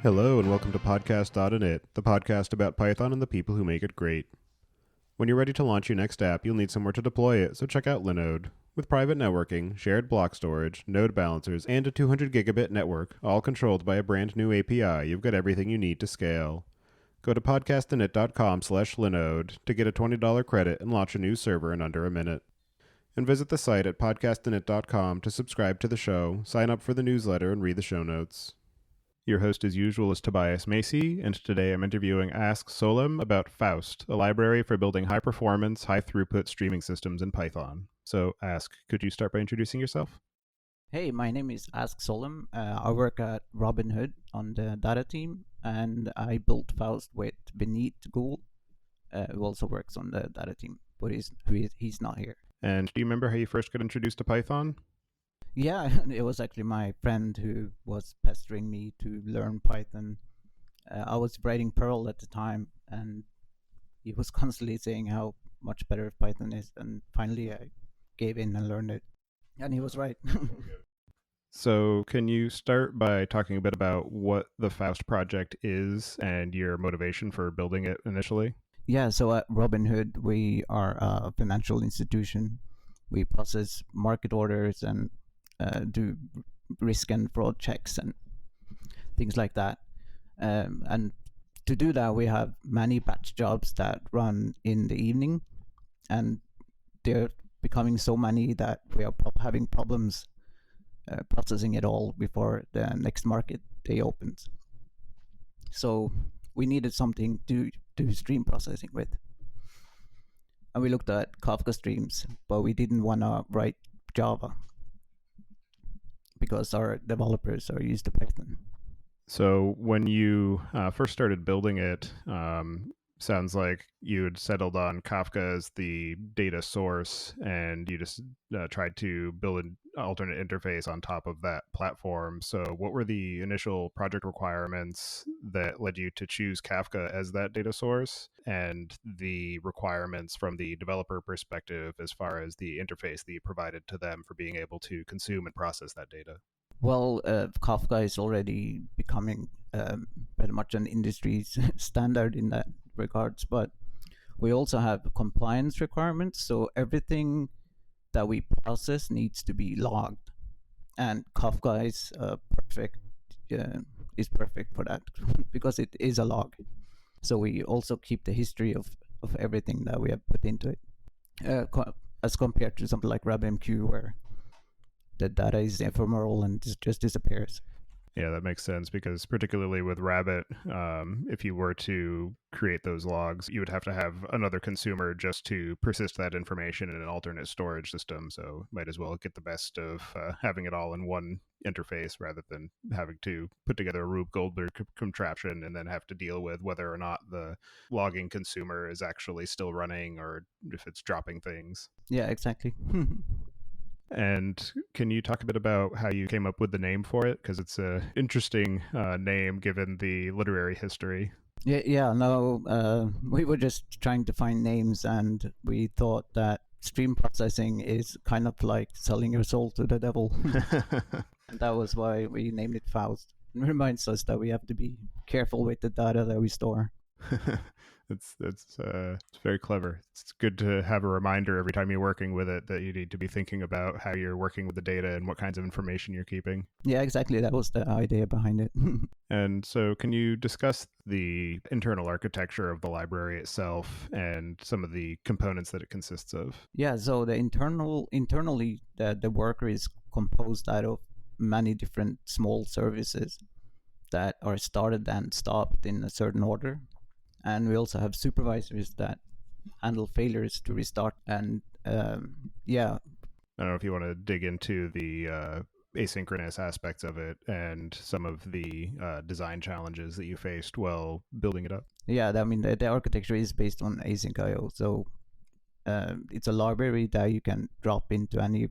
Hello and welcome to Podcast.init, the podcast about Python and the people who make it great. When you're ready to launch your next app, you'll need somewhere to deploy it, so check out Linode. With private networking, shared block storage, node balancers, and a 200 gigabit network, all controlled by a brand new API, you've got everything you need to scale. Go to podcastinit.com/Linode to get a $20 credit and launch a new server in under a minute. And visit the site at podcastinit.com to subscribe to the show, sign up for the newsletter, and read the show notes. Your host as usual is Tobias Macy, and today I'm interviewing Ask Solem about Faust, a library for building high-performance, high-throughput streaming systems in Python. So, Ask, could you start by introducing yourself? Hey, my name is Ask Solem. I work at Robinhood on the data team, and I built Faust with Benit Gul, who also works on the data team, but he's not here. And do you remember how you first got introduced to Python? Yeah, it was actually my friend who was pestering me to learn Python. I was writing Perl at the time, and he was constantly saying how much better Python is, and finally I gave in and learned it. And he was right. So can you start by talking a bit about what the Faust project is and your motivation for building it initially? Yeah, so at Robinhood, we are a financial institution. We process market orders and do risk and fraud checks and things like that. And to do that, we have many batch jobs that run in the evening, and they're becoming so many that we are having problems processing it all before the next market day opens. So we needed something to do stream processing with. And we looked at Kafka streams, but we didn't want to write Java because our developers are used to Python. So when you first started building it, sounds like you had settled on Kafka as the data source, and you just tried to build an alternate interface on top of that platform. So what were the initial project requirements that led you to choose Kafka as that data source, and the requirements from the developer perspective as far as the interface that you provided to them for being able to consume and process that data? Well, Kafka is already becoming very much an industry standard in that regards, but we also have compliance requirements. So everything that we process needs to be logged, and Kafka is perfect for that because it is a log. So we also keep the history of everything that we have put into it, as compared to something like RabbitMQ, where the data is ephemeral and just disappears. Yeah, that makes sense, because particularly with Rabbit, if you were to create those logs, you would have to have another consumer just to persist that information in an alternate storage system. So might as well get the best of having it all in one interface rather than having to put together a Rube Goldberg contraption and then have to deal with whether or not the logging consumer is actually still running or if it's dropping things. Yeah, exactly. And can you talk a bit about how you came up with the name for it? Because it's an interesting name given the literary history. No, we were just trying to find names, and we thought that stream processing is kind of like selling your soul to the devil. And that was why we named it Faust. It reminds us that we have to be careful with the data that we store. It's very clever. It's good to have a reminder every time you're working with it that you need to be thinking about how you're working with the data and what kinds of information you're keeping. Yeah, exactly. That was the idea behind it. And so can you discuss the internal architecture of the library itself and some of the components that it consists of? Yeah, so the internally the worker is composed out of many different small services that are started and stopped in a certain order. And we also have supervisors that handle failures to restart. And I don't know if you want to dig into the asynchronous aspects of it and some of the design challenges that you faced while building it up. Yeah, I mean, the architecture is based on async IO. So it's a library that you can drop into any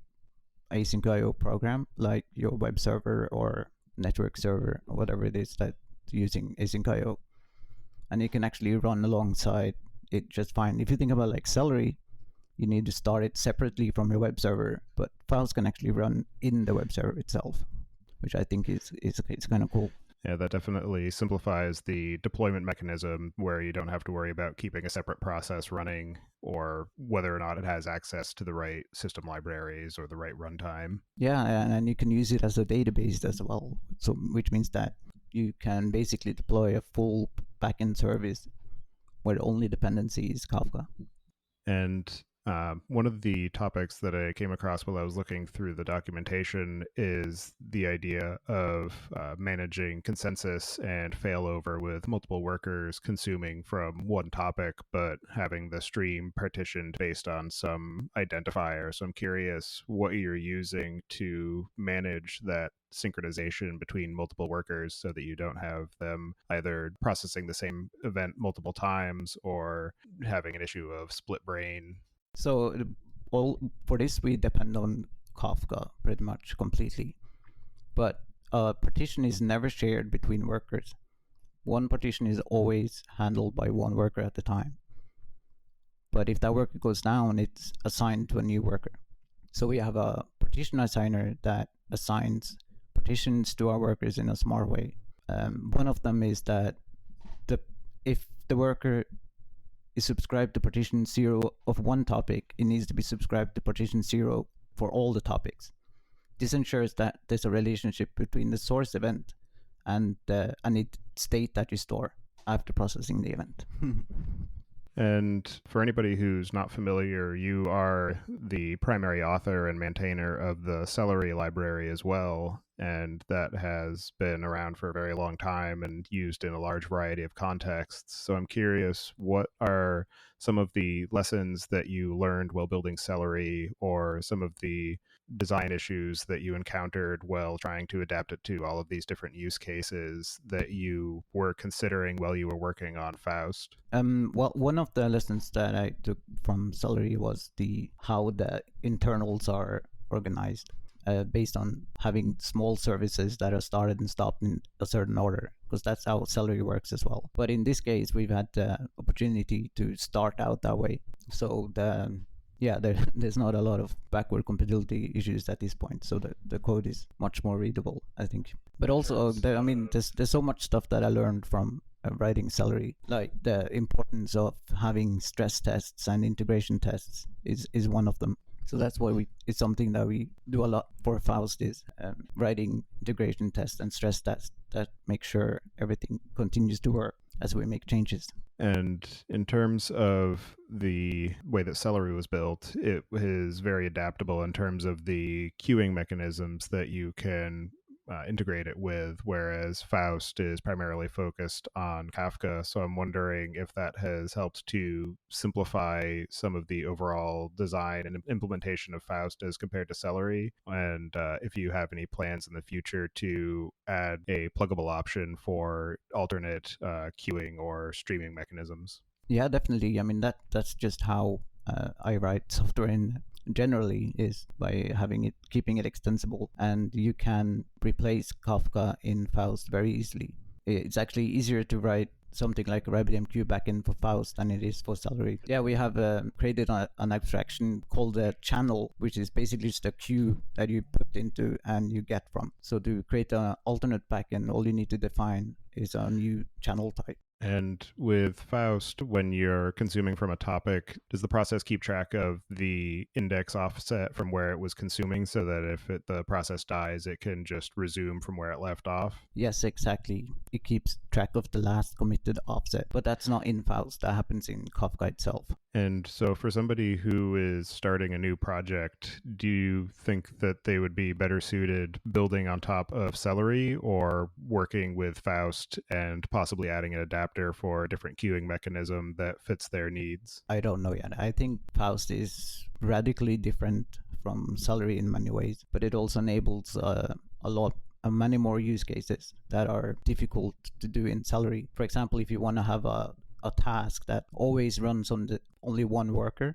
async IO program, like your web server or network server or whatever it is that's using async IO. And it can actually run alongside it just fine. If you think about like Celery, you need to start it separately from your web server, but Faust can actually run in the web server itself, which I think is kind of cool. Yeah, that definitely simplifies the deployment mechanism where you don't have to worry about keeping a separate process running or whether or not it has access to the right system libraries or the right runtime. Yeah, and you can use it as a database as well. So, which means that you can basically deploy a full backend service where the only dependency is Kafka. And one of the topics that I came across while I was looking through the documentation is the idea of managing consensus and failover with multiple workers consuming from one topic, but having the stream partitioned based on some identifier. So I'm curious what you're using to manage that synchronization between multiple workers so that you don't have them either processing the same event multiple times or having an issue of split brain. So all for this we depend on Kafka pretty much completely. But a partition is never shared between workers. One partition is always handled by one worker at a time. But if that worker goes down, it's assigned to a new worker. So we have a partition assigner that assigns partitions to our workers in a smart way. One of them is that if the worker is subscribed to partition 0 of one topic, it needs to be subscribed to partition 0 for all the topics. This ensures that there's a relationship between the source event and the state that you store after processing the event. And for anybody who's not familiar, you are the primary author and maintainer of the Celery library as well. And that has been around for a very long time and used in a large variety of contexts. So I'm curious, what are some of the lessons that you learned while building Celery, or some of the design issues that you encountered while trying to adapt it to all of these different use cases that you were considering while you were working on Faust? Well, one of the lessons that I took from Celery was how the internals are organized. Based on having small services that are started and stopped in a certain order, because that's how Celery works as well. But in this case, we've had the opportunity to start out that way. So there's not a lot of backward compatibility issues at this point. So the code is much more readable, I think. But also, there's so much stuff that I learned from writing Celery, like the importance of having stress tests and integration tests is one of them. So that's why it's something that we do a lot for Faust, is writing integration tests and stress tests that make sure everything continues to work as we make changes. And in terms of the way that Celery was built, it is very adaptable in terms of the queuing mechanisms that you can integrate it with, whereas Faust is primarily focused on Kafka. So I'm wondering if that has helped to simplify some of the overall design and implementation of Faust as compared to Celery, and if you have any plans in the future to add a pluggable option for alternate queuing or streaming mechanisms. Yeah, definitely. I mean, that's just how I write software in generally, is by keeping it extensible, and you can replace Kafka in Faust very easily. It's actually easier to write something like a RabbitMQ backend for Faust than it is for Celery. Yeah, we have created an abstraction called a channel, which is basically just a queue that you put into and you get from. So to create an alternate backend, all you need to define is a new channel type. And with Faust, when you're consuming from a topic, does the process keep track of the index offset from where it was consuming so that if the process dies, it can just resume from where it left off? Yes, exactly. It keeps track of the last committed offset, but that's not in Faust. That happens in Kafka itself. And so for somebody who is starting a new project, do you think that they would be better suited building on top of Celery or working with Faust and possibly adding an adapter for a different queuing mechanism that fits their needs? I don't know yet. I think Faust is radically different from Celery in many ways, but it also enables many more use cases that are difficult to do in Celery. For example, if you want to have a task that always runs on only one worker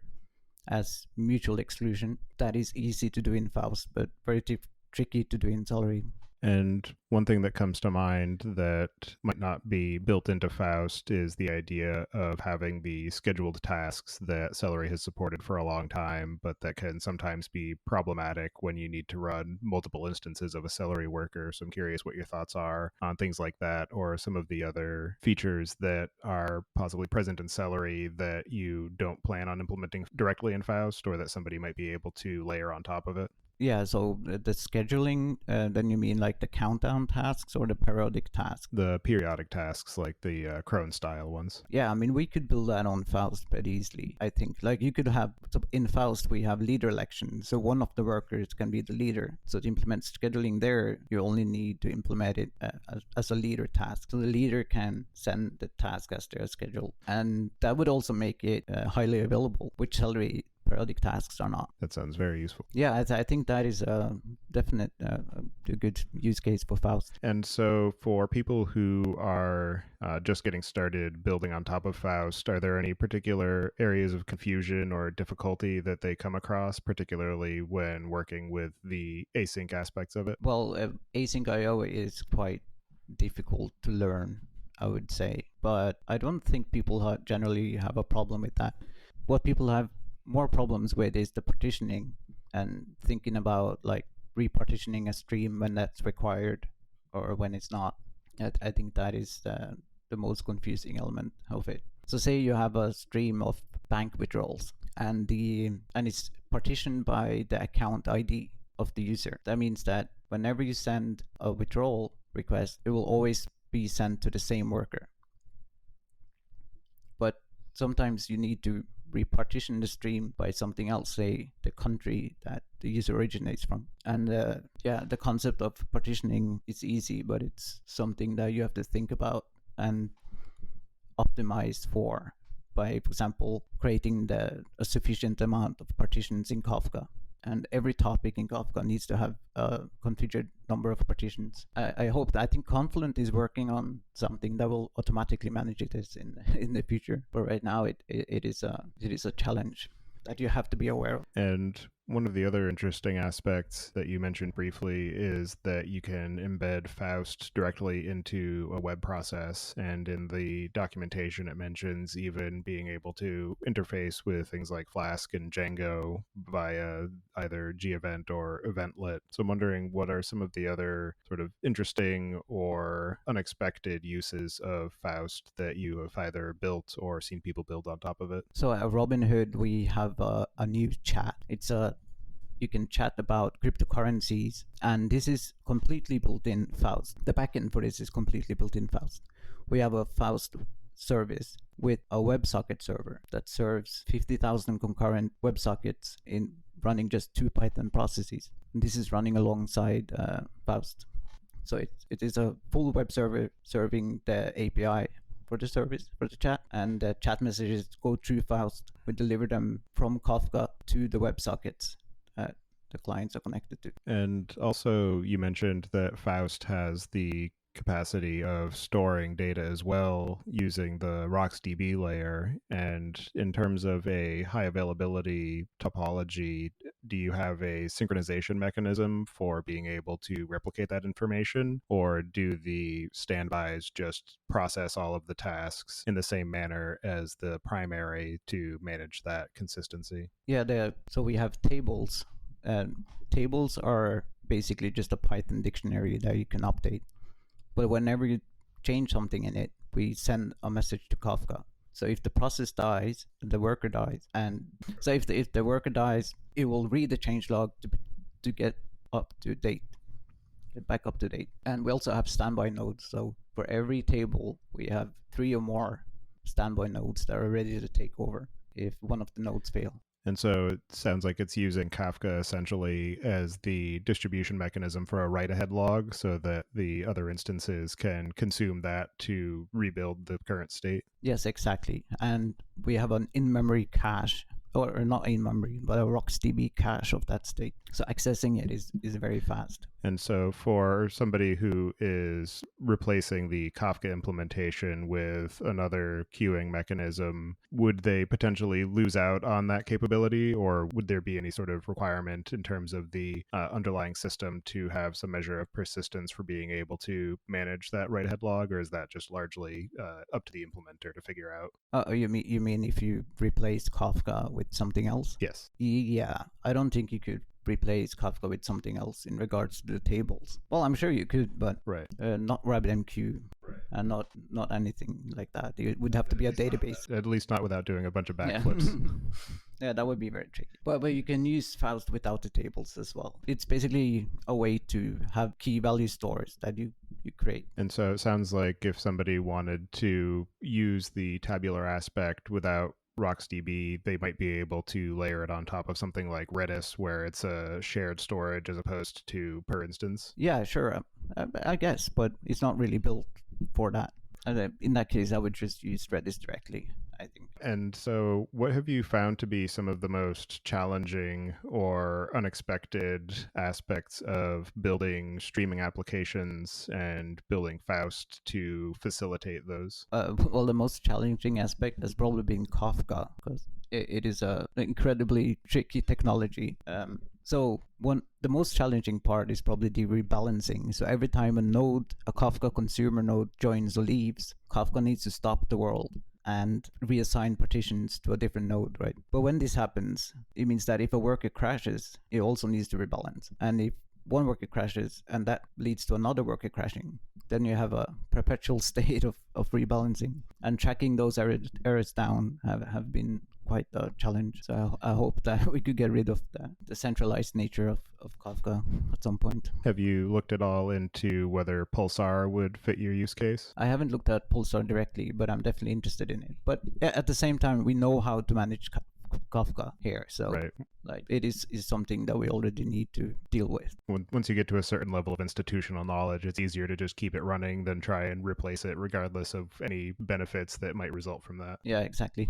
as mutual exclusion, that is easy to do in Faust, but very tricky to do in Celery. And one thing that comes to mind that might not be built into Faust is the idea of having the scheduled tasks that Celery has supported for a long time, but that can sometimes be problematic when you need to run multiple instances of a Celery worker. So I'm curious what your thoughts are on things like that, or some of the other features that are possibly present in Celery that you don't plan on implementing directly in Faust, or that somebody might be able to layer on top of it. Yeah, so the scheduling, then you mean like the countdown tasks or the periodic tasks? The periodic tasks, like the Crone style ones. Yeah, I mean, we could build that on Faust pretty easily, I think. Like, you could have, so in Faust, we have leader election. So one of the workers can be the leader. So to implement scheduling there, you only need to implement it as a leader task. So the leader can send the task as they're scheduled. And that would also make it highly available, which Celery periodic tasks are not. That sounds very useful. Yeah, I think that is a definite a good use case for Faust. And so for people who are just getting started building on top of Faust, are there any particular areas of confusion or difficulty that they come across, particularly when working with the async aspects of it? Well, async IO is quite difficult to learn, I would say, but I don't think people generally have a problem with that. What people have more problems with is the partitioning and thinking about like repartitioning a stream when that's required or when it's not. I think that is the most confusing element of it. So say you have a stream of bank withdrawals and it's partitioned by the account ID of the user. That means that whenever you send a withdrawal request, it will always be sent to the same worker. But sometimes you need to repartition the stream by something else, say the country that the user originates from. And the concept of partitioning is easy, but it's something that you have to think about and optimize for by, for example, creating a sufficient amount of partitions in Kafka. And every topic in Kafka needs to have a configured number of partitions. I think Confluent is working on something that will automatically manage this in the future. But right now, it is a challenge that you have to be aware of. And one of the other interesting aspects that you mentioned briefly is that you can embed Faust directly into a web process. And in the documentation, it mentions even being able to interface with things like Flask and Django via either gEvent or eventlet. So I'm wondering, what are some of the other sort of interesting or unexpected uses of Faust that you have either built or seen people build on top of it? So at Robinhood, we have a new chat. You can chat about cryptocurrencies, and this is completely built in Faust. The backend for this is completely built in Faust. We have a Faust service with a WebSocket server that serves 50,000 concurrent WebSockets in running just 2 Python processes. And this is running alongside Faust. So it is a full web server serving the API for the service, for the chat, and the chat messages go through Faust. We deliver them from Kafka to the WebSockets the clients are connected to. And also, you mentioned that Faust has the capacity of storing data as well using the RocksDB layer. And in terms of a high availability topology, do you have a synchronization mechanism for being able to replicate that information? Or do the standbys just process all of the tasks in the same manner as the primary to manage that consistency? Yeah, so we have tables. Tables are basically just a Python dictionary that you can update. But whenever you change something in it, we send a message to Kafka. So if the process dies, the worker dies. And so if the worker dies, it will read the changelog to get up to date, get back up to date. And we also have standby nodes. So for every table, we have 3 or more standby nodes that are ready to take over if one of the nodes fail. And so it sounds like it's using Kafka essentially as the distribution mechanism for a write-ahead log so that the other instances can consume that to rebuild the current state. Yes, exactly. And we have an in-memory cache, or not in-memory, but a RocksDB cache of that state. So accessing it is very fast. And so for somebody who is replacing the Kafka implementation with another queuing mechanism, would they potentially lose out on that capability, or would there be any sort of requirement in terms of the underlying system to have some measure of persistence for being able to manage that write-ahead log, or is that just largely up to the implementer to figure out? You mean if you replace Kafka with something else? Yes. Yeah, I don't think you could replace Kafka with something else in regards to the tables. Well, I'm sure you could, but Right. not RabbitMQ, and not anything like that. It would have to be a database. At least not without doing a bunch of Yeah. backflips. Yeah, that would be very tricky. But you can use Faust without the tables as well. It's basically a way to have key value stores that you create. And so it sounds like if somebody wanted to use the tabular aspect without RocksDB, they might be able to layer it on top of something like Redis, where it's a shared storage as opposed to per instance. Yeah, sure. I guess, but it's not really built for that. In that case, I would just use Redis directly, I think. And so, what have you found to be some of the most challenging or unexpected aspects of building streaming applications and building Faust to facilitate those? Well, the most challenging aspect has probably been Kafka, because it is an incredibly tricky technology. So the most challenging part is probably the rebalancing. So every time a Kafka consumer node joins or leaves, Kafka needs to stop the world and reassign partitions to a different node, right? But when this happens, it means that if a worker crashes, it also needs to rebalance. And if one worker crashes and that leads to another worker crashing, then you have a perpetual state of rebalancing. And tracking those errors down have been quite a challenge. So I hope that we could get rid of the centralized nature of Kafka at some point. Have you looked at all into whether Pulsar would fit your use case? I haven't looked at Pulsar directly, but I'm definitely interested in it. But at the same time, we know how to manage Kafka here. So right. Like it is something that we already need to deal with. Once you get to a certain level of institutional knowledge, it's easier to just keep it running than try and replace it regardless of any benefits that might result from that. Yeah, exactly.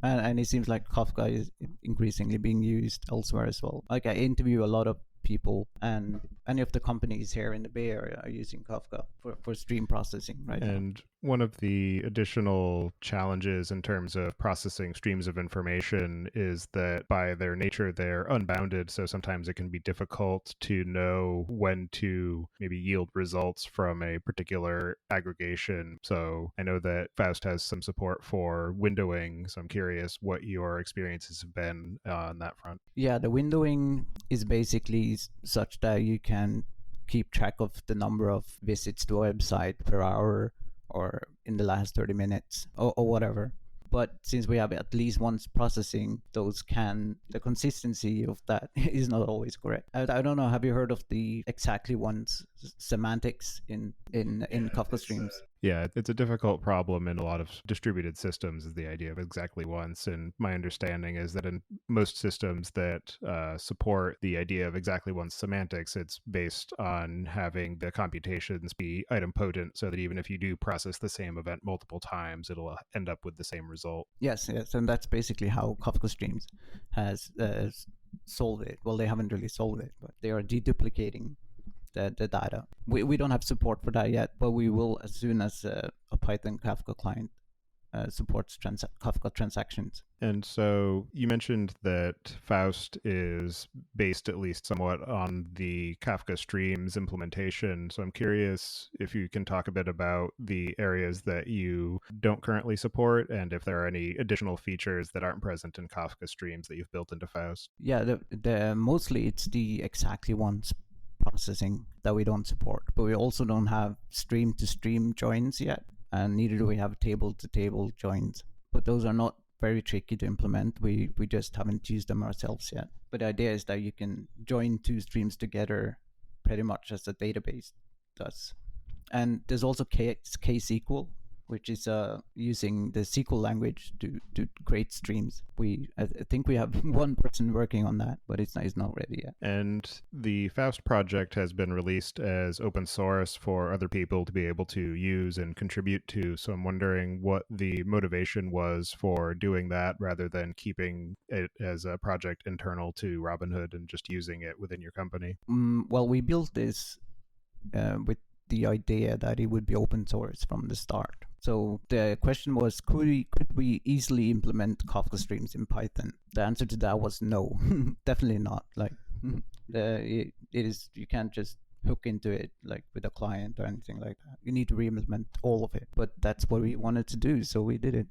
And it seems like Kafka is increasingly being used elsewhere as well. Like I interview a lot of people, and any of the companies here in the Bay Area are using Kafka for stream processing right now. And one of the additional challenges in terms of processing streams of information is that by their nature, they're unbounded. So sometimes it can be difficult to know when to maybe yield results from a particular aggregation. So I know that Faust has some support for windowing. So I'm curious what your experiences have been on that front. Yeah, the windowing is basically such that you can keep track of the number of visits to a website per hour or in the last 30 minutes or whatever. But since we have at least once processing, the consistency of that is not always correct. I don't know, have you heard of the exactly once semantics in Kafka streams? Yeah, it's a difficult problem in a lot of distributed systems, is the idea of exactly once. And my understanding is that in most systems that support the idea of exactly once semantics, it's based on having the computations be idempotent so that even if you do process the same event multiple times, it'll end up with the same result. Yes, and that's basically how Kafka streams has solved it. Well, they haven't really solved it, but they are deduplicating the data. We don't have support for that yet, but we will as soon as a Python Kafka client supports Kafka transactions. And so you mentioned that Faust is based at least somewhat on the Kafka streams implementation. So I'm curious if you can talk a bit about the areas that you don't currently support and if there are any additional features that aren't present in Kafka streams that you've built into Faust. Yeah, the mostly it's the exactly once processing that we don't support, but we also don't have stream to stream joins yet, and neither do we have table to table joins, but those are not very tricky to implement. We just haven't used them ourselves yet. But the idea is that you can join two streams together pretty much as a database does. And there's also KSQL, which is using the SQL language to create streams. I think we have one person working on that, but it's not ready yet. And the Faust project has been released as open source for other people to be able to use and contribute to. So I'm wondering what the motivation was for doing that rather than keeping it as a project internal to Robinhood and just using it within your company. Well, we built this with the idea that it would be open source from the start. So the question was, could we easily implement Kafka streams in Python? The answer to that was no, definitely not. Like it is, you can't just hook into it like with a client or anything like that. You need to re-implement all of it. But that's what we wanted to do, so we did it.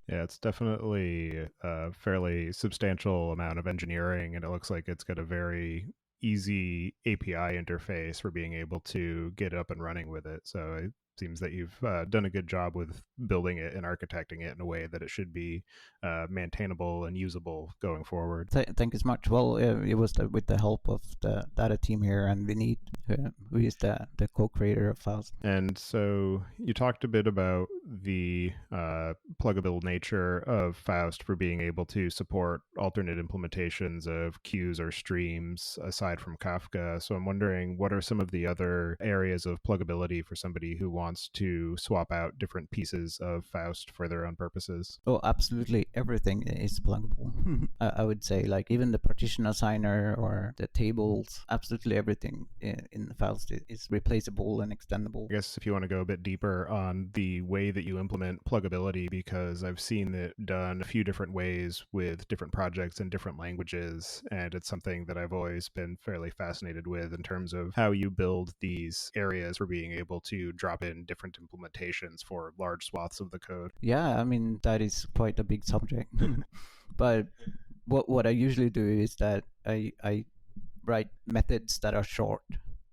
Yeah, it's definitely a fairly substantial amount of engineering, and it looks like it's got a very easy API interface for being able to get up and running with it. So it seems that you've done a good job with building it and architecting it in a way that it should be maintainable and usable going forward. Thank you so much. Well, it was with the help of the data team here and Vinit, who is the co-creator of Faust. And so you talked a bit about the pluggable nature of Faust for being able to support alternate implementations of queues or streams aside from Kafka. So I'm wondering, what are some of the other areas of pluggability for somebody who wants to swap out different pieces of Faust for their own purposes? Oh, absolutely everything is pluggable. I would say, like, even the partition assigner or the tables, absolutely everything in Faust is replaceable and extendable. I guess if you want to go a bit deeper on the way that you implement pluggability, because I've seen it done a few different ways with different projects in different languages, and it's something that I've always been fairly fascinated with in terms of how you build these areas for being able to drop in different implementations for large swaths of the code. Yeah, I mean, that is quite a big subject. But what I usually do is that I write methods that are short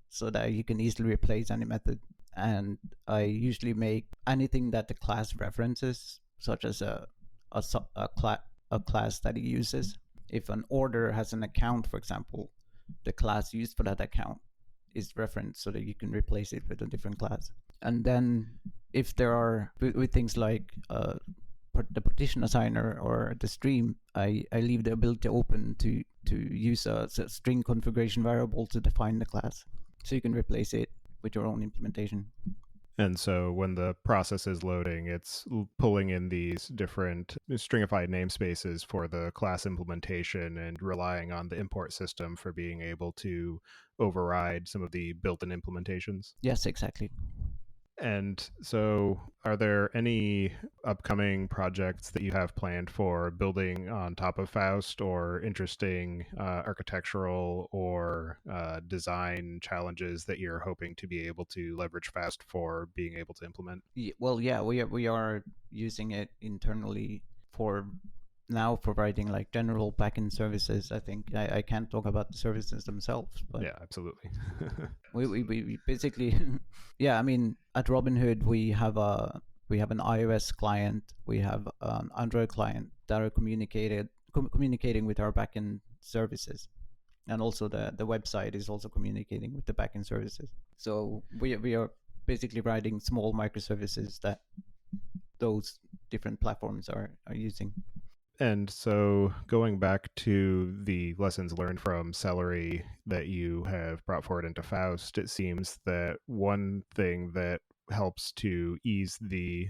so that you can easily replace any method. And I usually make anything that the class references, such as a class that it uses. If an order has an account, for example, the class used for that account is referenced so that you can replace it with a different class. And then if there are with things like the partition assigner or the stream, I leave the ability open to use a string configuration variable to define the class, so you can replace it with your own implementation. And so when the process is loading, it's pulling in these different stringified namespaces for the class implementation and relying on the import system for being able to override some of the built-in implementations. Yes, exactly. And so are there any upcoming projects that you have planned for building on top of Faust, or interesting architectural or design challenges that you're hoping to be able to leverage Faust for being able to implement? Well, yeah, we are using it internally for now providing like general backend services. I think I can't talk about the services themselves, but yeah, absolutely. we basically, yeah. I mean, at Robinhood we have an iOS client, we have an Android client that are communicating with our backend services, and also the website is also communicating with the backend services. So we are basically writing small microservices that those different platforms are using. And so going back to the lessons learned from Celery that you have brought forward into Faust, it seems that one thing that helps to ease the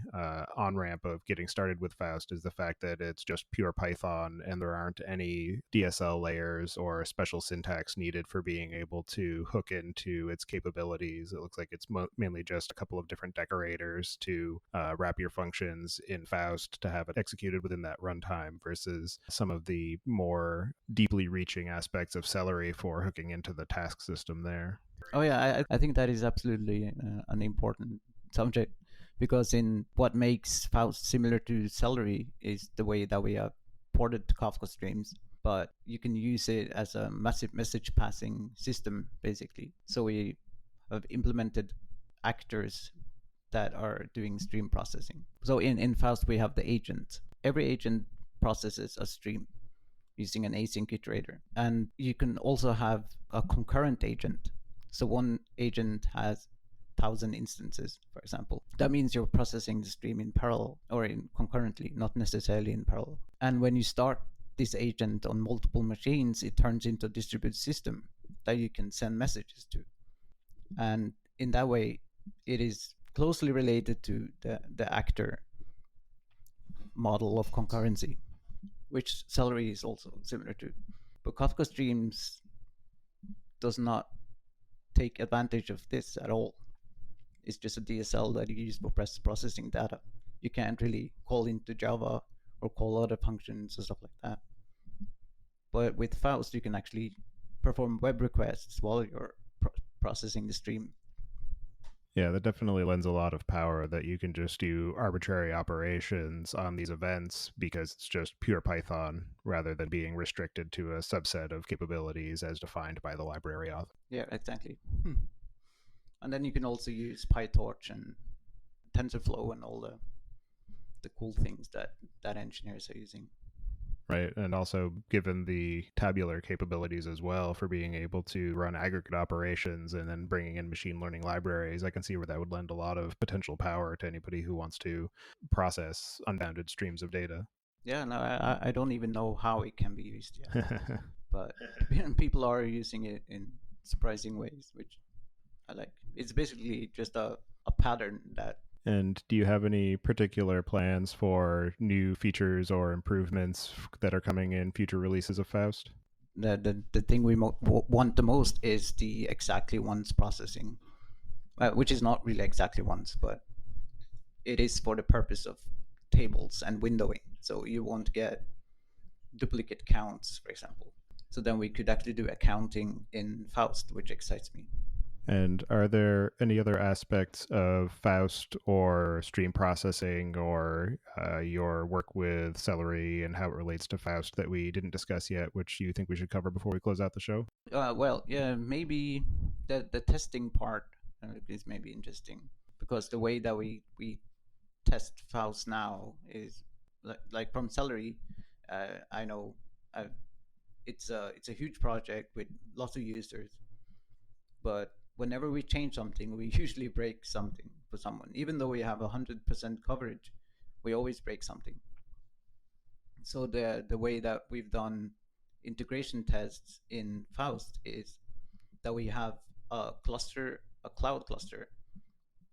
on-ramp of getting started with Faust is the fact that it's just pure Python and there aren't any DSL layers or special syntax needed for being able to hook into its capabilities. It looks like it's mainly just a couple of different decorators to wrap your functions in Faust to have it executed within that runtime, versus some of the more deeply reaching aspects of Celery for hooking into the task system there. Oh yeah, I think that is absolutely an important subject, because in what makes Faust similar to Celery is the way that we have ported Kafka streams, but you can use it as a massive message passing system basically. So we have implemented actors that are doing stream processing. So in Faust we have the agent. Every agent processes a stream using an async iterator, and you can also have a concurrent agent. So one agent has 1,000 instances, for example. That means you're processing the stream in parallel or concurrently, not necessarily in parallel. And when you start this agent on multiple machines, it turns into a distributed system that you can send messages to. And in that way, it is closely related to the actor model of concurrency, which Celery is also similar to. But Kafka Streams does not take advantage of this at all. It's just a DSL that you use for processing data. You can't really call into Java or call other functions or stuff like that. But with Faust, you can actually perform web requests while you're processing the stream. Yeah, that definitely lends a lot of power that you can just do arbitrary operations on these events because it's just pure Python rather than being restricted to a subset of capabilities as defined by the library author. Yeah, exactly. And then you can also use PyTorch and TensorFlow and all the cool things that engineers are using. Right, and also given the tabular capabilities as well for being able to run aggregate operations and then bringing in machine learning libraries, I can see where that would lend a lot of potential power to anybody who wants to process unbounded streams of data. Yeah, no, I don't even know how it can be used yet, but people are using it in surprising ways, which I like. It's basically just a pattern that. And do you have any particular plans for new features or improvements that are coming in future releases of Faust? The thing we want the most is the exactly once processing, which is not really exactly once, but it is for the purpose of tables and windowing. So you won't get duplicate counts, for example. So then we could actually do accounting in Faust, which excites me. And are there any other aspects of Faust or stream processing or your work with Celery and how it relates to Faust that we didn't discuss yet, which you think we should cover before we close out the show? Well, yeah, maybe the testing part is maybe interesting because the way that we test Faust now is like from Celery. I know it's a huge project with lots of users, but whenever we change something, we usually break something for someone. Even though we have 100% coverage, we always break something. So the way that we've done integration tests in Faust is that we have a cloud cluster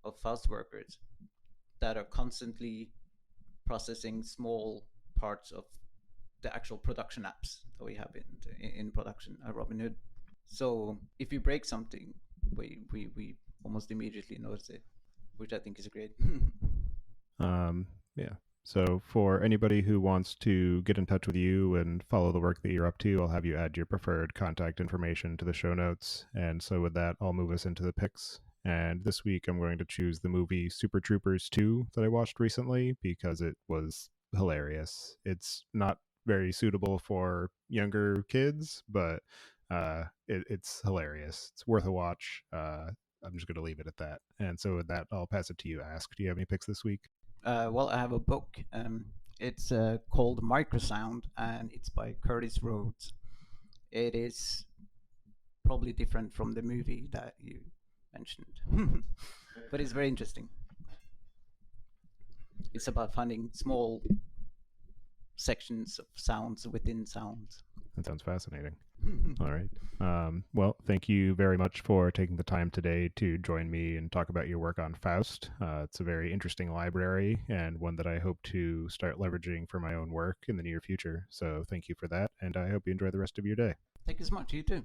of Faust workers that are constantly processing small parts of the actual production apps that we have in production at Robinhood. So if you break something, we almost immediately notice it, which I think is great. Yeah. So for anybody who wants to get in touch with you and follow the work that you're up to, I'll have you add your preferred contact information to the show notes. And so with that, I'll move us into the picks. And this week, I'm going to choose the movie Super Troopers 2 that I watched recently because it was hilarious. It's not very suitable for younger kids, but it's hilarious. It's worth a watch. I'm just going to leave it at that. And so with that, I'll pass it to you, Ask. Do you have any picks this week? Well, I have a book. It's called Microsound, and it's by Curtis Rhodes. It is probably different from the movie that you mentioned, but it's very interesting. It's about finding small sections of sounds within sounds. That sounds fascinating. All right. Well, thank you very much for taking the time today to join me and talk about your work on Faust. It's a very interesting library and one that I hope to start leveraging for my own work in the near future. So thank you for that, and I hope you enjoy the rest of your day. Thank you so much. You too.